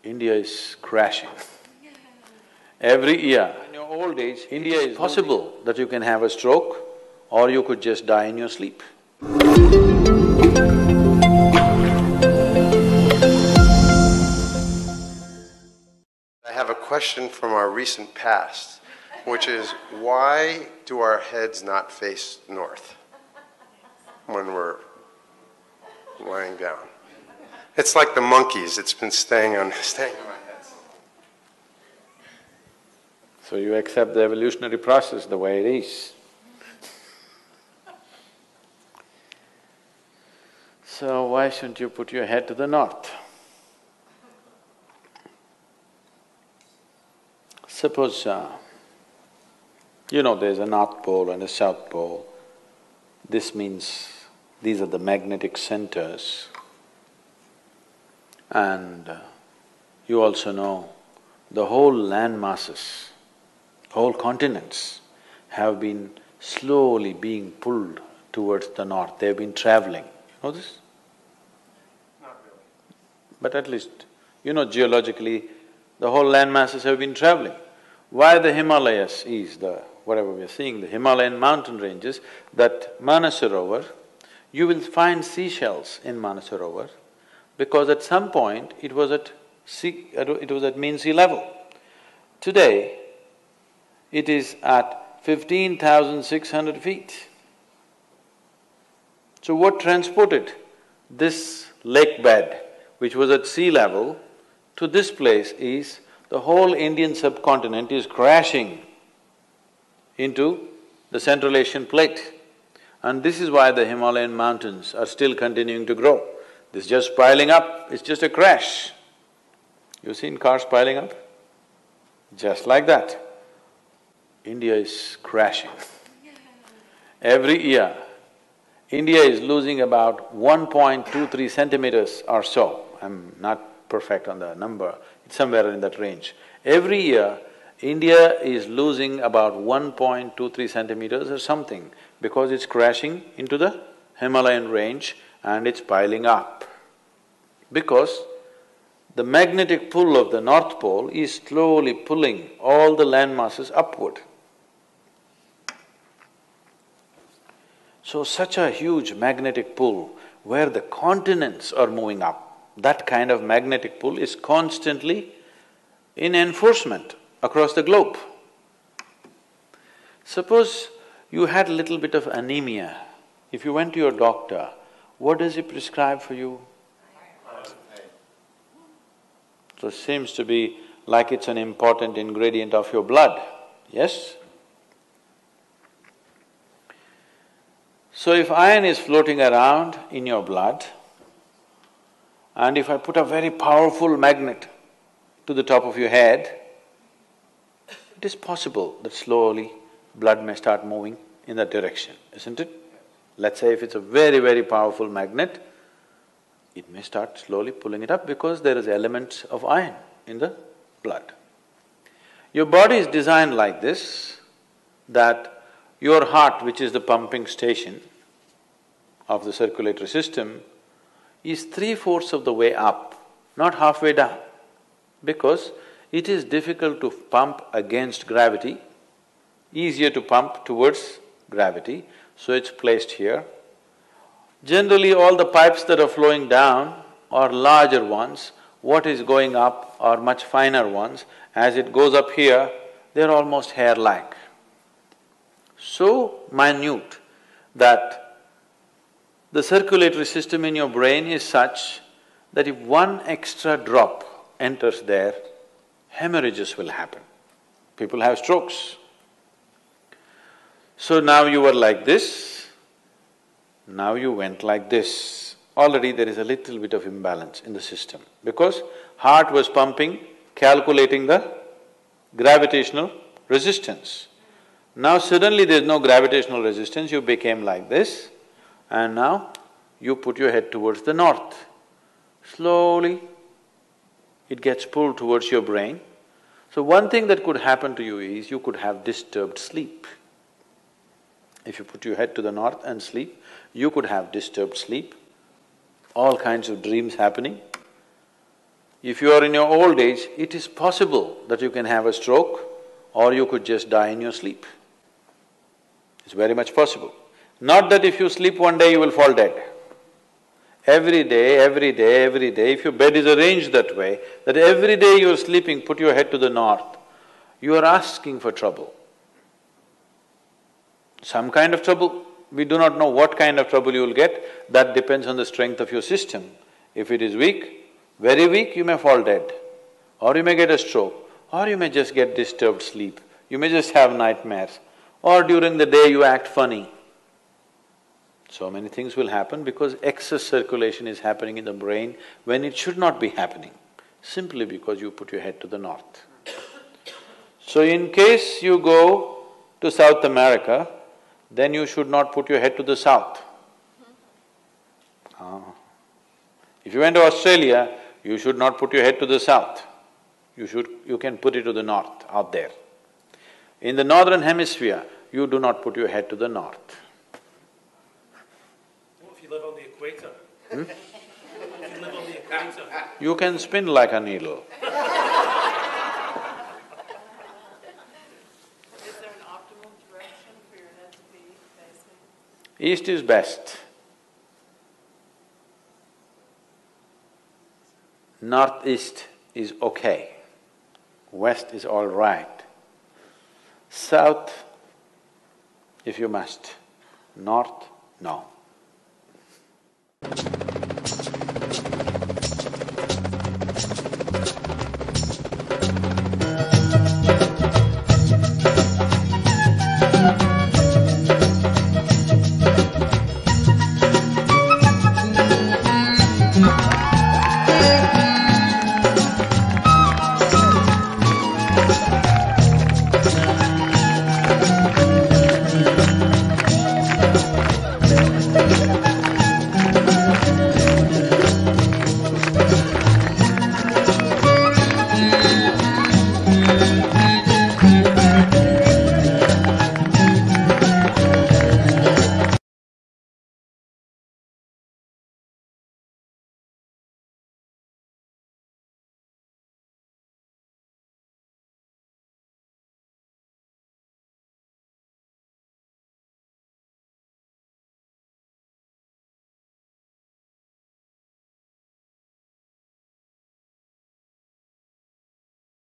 India is crashing. Every year, in your old age, India is possible that you can have a stroke or you could just die in your sleep. I have a question from our recent past, which is, why do our heads not face north when we're lying down? It's like the monkeys, it's been staying on my heads. So you accept the evolutionary process the way it is. So why shouldn't you put your head to the north? Suppose, there's a North Pole and a South Pole. This means these are the magnetic centers. And you also know the whole land masses, whole continents have been slowly being pulled towards the north. They've been traveling. You know this? Not really. But at least, geologically, the whole land masses have been traveling. Why the Himalayas is whatever we are seeing, the Himalayan mountain ranges, that Manasarovar, you will find seashells in Manasarovar because at some point it was at mean sea level. Today, it is at 15,600 feet. So what transported this lake bed, which was at sea level, to this place is the whole Indian subcontinent is crashing into the Central Asian plate. And this is why the Himalayan mountains are still continuing to grow. This is just piling up, it's just a crash. You've seen cars piling up? Just like that. India is crashing. Every year, India is losing about 1.23 centimeters or so. I'm not perfect on the number, it's somewhere in that range. Every year, India is losing about 1.23 centimeters or something because it's crashing into the Himalayan range and it's piling up. Because the magnetic pull of the North Pole is slowly pulling all the land masses upward. So such a huge magnetic pull where the continents are moving up, that kind of magnetic pull is constantly in enforcement across the globe. Suppose you had a little bit of anemia. If you went to your doctor, what does he prescribe for you? So it seems to be like it's an important ingredient of your blood, yes? So if iron is floating around in your blood, and if I put a very powerful magnet to the top of your head, it is possible that slowly blood may start moving in that direction, isn't it? Let's say if it's a very, very powerful magnet, it may start slowly pulling it up because there is elements of iron in the blood. Your body is designed like this, that your heart, which is the pumping station of the circulatory system, is 3/4 of the way up, not halfway down, because it is difficult to pump against gravity, easier to pump towards gravity, so it's placed here. Generally, all the pipes that are flowing down are larger ones, what is going up are much finer ones. As it goes up here, they're almost hair-like. So minute that the circulatory system in your brain is such that if one extra drop enters there, hemorrhages will happen. People have strokes. So now you were like this, now you went like this. Already there is a little bit of imbalance in the system because heart was pumping, calculating the gravitational resistance. Now suddenly there's no gravitational resistance, you became like this and now you put your head towards the north. Slowly it gets pulled towards your brain. So one thing that could happen to you is you could have disturbed sleep. If you put your head to the north and sleep, you could have disturbed sleep, all kinds of dreams happening. If you are in your old age, it is possible that you can have a stroke or you could just die in your sleep. It's very much possible. Not that if you sleep one day you will fall dead. Every day, every day, every day, if your bed is arranged that way, that every day you are sleeping, put your head to the north, you are asking for trouble. Some kind of trouble, we do not know what kind of trouble you will get, that depends on the strength of your system. If it is weak, very weak, you may fall dead, or you may get a stroke, or you may just get disturbed sleep, you may just have nightmares, or during the day you act funny. So many things will happen because excess circulation is happening in the brain when it should not be happening, simply because you put your head to the north. So in case you go to South America, then you should not put your head to the south. If you went to Australia, you should not put your head to the south. You can put it to the north, out there. In the northern hemisphere, you do not put your head to the north. What if you live on the equator? If you live on the equator? You can spin like a needle. Is there an optimal direction for your head to be facing? East is best. Northeast is okay. West is all right. South, if you must. North, no.